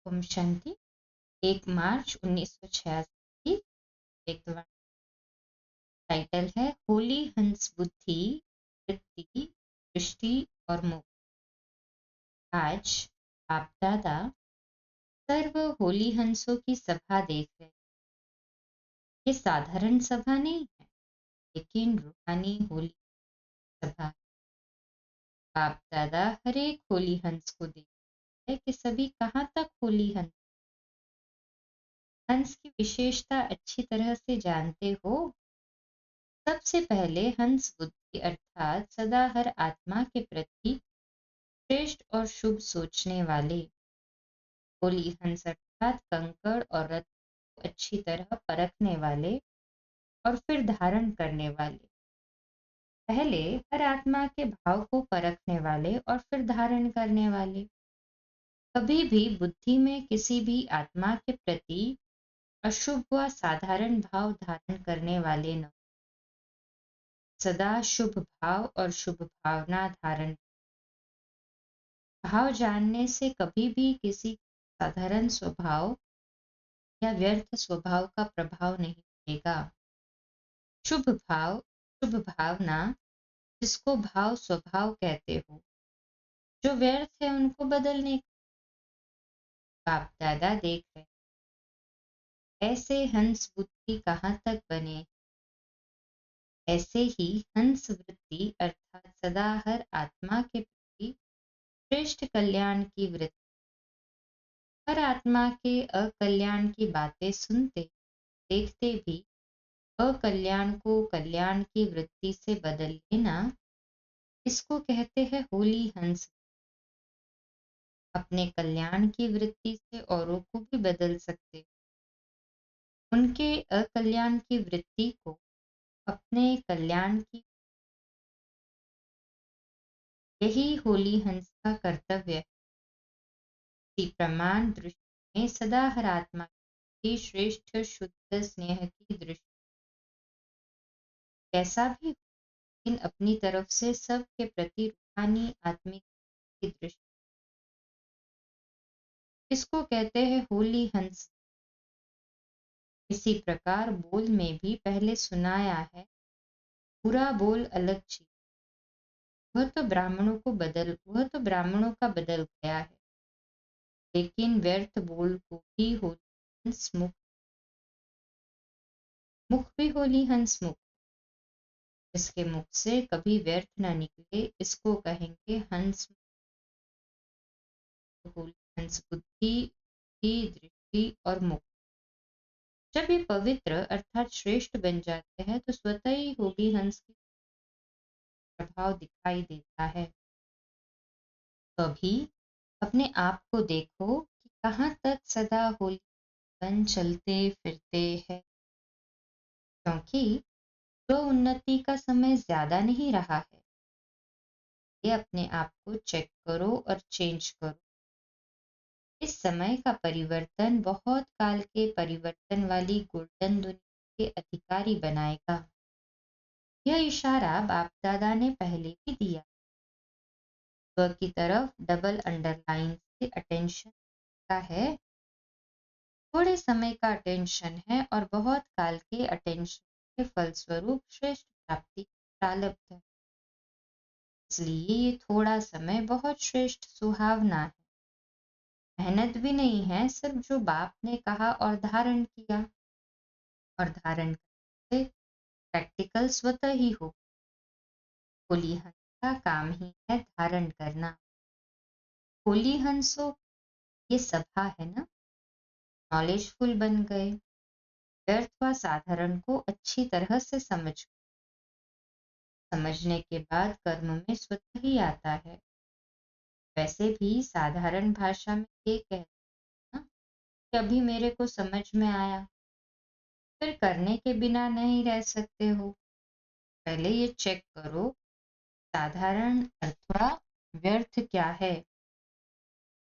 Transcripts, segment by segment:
ओम शांति। 1 मार्च 1986। एक टाइटल है होली हंस बुद्धि वृत्ति दृष्टि और मोक्ष। आज आप दादा सर्व होली हंसों की सभा देख रहे। ये साधारण सभा नहीं है, लेकिन रूहानी होली सभा। आप दादा हर एक होली हंस को देख रहे कि सभी कहाँ तक होली हंस की विशेषता अच्छी तरह से जानते हो। सबसे पहले हंस बुद्धि अर्थात सदा हर आत्मा के प्रति श्रेष्ठ और शुभ सोचने वाले। होली हंस अर्थात कंकड़ और रत्न को अच्छी तरह परखने वाले और फिर धारण करने वाले। पहले हर आत्मा के भाव को परखने वाले और फिर धारण करने वाले। कभी भी बुद्धि में किसी भी आत्मा के प्रति अशुभ व साधारण भाव धारण करने वाले न। सदा शुभ भाव और शुभ भावना धारण। भाव जानने से कभी भी किसी साधारण स्वभाव या व्यर्थ स्वभाव का प्रभाव नहीं पड़ेगा। शुभ भाव शुभ भावना जिसको भाव स्वभाव कहते हो, जो व्यर्थ है उनको बदलने का बाप दादा देख रहे। ऐसे हंस बुद्धि कहाँ तक बने। ऐसे ही हंस वृत्ति अर्थात सदा हर आत्मा के प्रति श्रेष्ठ कल्याण की वृत्ति। हर आत्मा के अकल्याण की बातें सुनते देखते भी अकल्याण को कल्याण की वृत्ति से बदल लेना, इसको कहते हैं होली हंस। अपने कल्याण की वृत्ति से औरों को भी बदल सकते। उनके अकल्याण की वृत्ति को अपने कल्याण की, यही होली हंस का कर्तव्य है। प्रमाण दृष्टि में सदा हर आत्मा की श्रेष्ठ शुद्ध स्नेह की दृष्टि कैसा भी, लेकिन अपनी तरफ से सबके प्रति रूहानी आत्मिक की दृष्टि, इसको कहते हैं होली हंस। इसी प्रकार बोल में भी पहले सुनाया है, बुरा बोल अलग चीज, वह तो ब्राह्मणों का बदल गया है। लेकिन व्यर्थ बोल को भी होली हंस मुख भी होली हंस मुख। इसके मुख से कभी व्यर्थ न निकले, इसको कहेंगे हंस। होली हंस बुद्धि की दृष्टि और मुख। जब ये पवित्र अर्थात श्रेष्ठ बन जाते हैं तो स्वतः ही होली हंस की प्रभाव दिखाई देता है। कभी अपने आप को देखो कि कहाँ तक सदा होली बन चलते फिरते हैं, क्योंकि जो उन्नति का समय ज्यादा नहीं रहा है। ये अपने आप को चेक करो और चेंज करो। इस समय का परिवर्तन बहुत काल के परिवर्तन वाली गोल्डन दुनिया के अधिकारी बनाएगा। यह इशारा बाप दादा ने पहले भी दिया। स्व की तरफ डबल अंडरलाइन से अटेंशन का है। थोड़े समय का अटेंशन है और बहुत काल के अटेंशन के फलस्वरूप श्रेष्ठ प्राप्ति प्रारब्ध है। इसलिए ये थोड़ा समय बहुत श्रेष्ठ सुहावना है। मेहनत भी नहीं है, सिर्फ जो बाप ने कहा और धारण किया, और धारण करने से प्रैक्टिकल स्वतः ही हो। होली हंस का काम ही है धारण करना। होली हंसो ये सभा है ना, नॉलेजफुल बन गए। व्यर्थ व साधारण को अच्छी तरह से समझने के बाद कर्म में स्वतः ही आता है। वैसे भी साधारण भाषा में ये कहना कि अभी मेरे को समझ में आया, फिर करने के बिना नहीं रह सकते हो। पहले ये चेक करो साधारण अथवा व्यर्थ क्या है।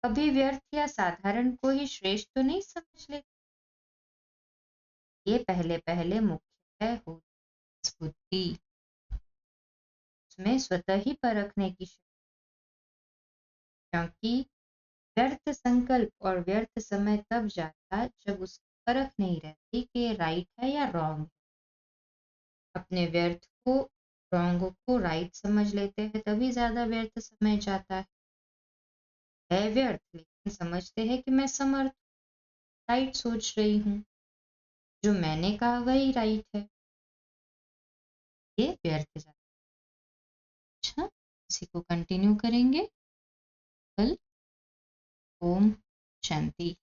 कभी व्यर्थ या साधारण को ही श्रेष्ठ तो नहीं समझ लेते। ये पहले पहले मुख्य है बुद्धि, उसमें स्वतः ही परखने की, क्योंकि व्यर्थ संकल्प और व्यर्थ समय तब जाता जब उसकी परख नहीं रहती कि ये राइट है या रॉन्ग। अपने व्यर्थ को रॉन्ग को राइट समझ लेते हैं तभी ज्यादा व्यर्थ समय जाता है व्यर्थ, लेकिन समझते हैं कि मैं समर्थ राइट सोच रही हूँ, जो मैंने कहा वही राइट है, ये व्यर्थ जाता है। अच्छा, इसी को कंटिन्यू करेंगे कल। ओम शांति।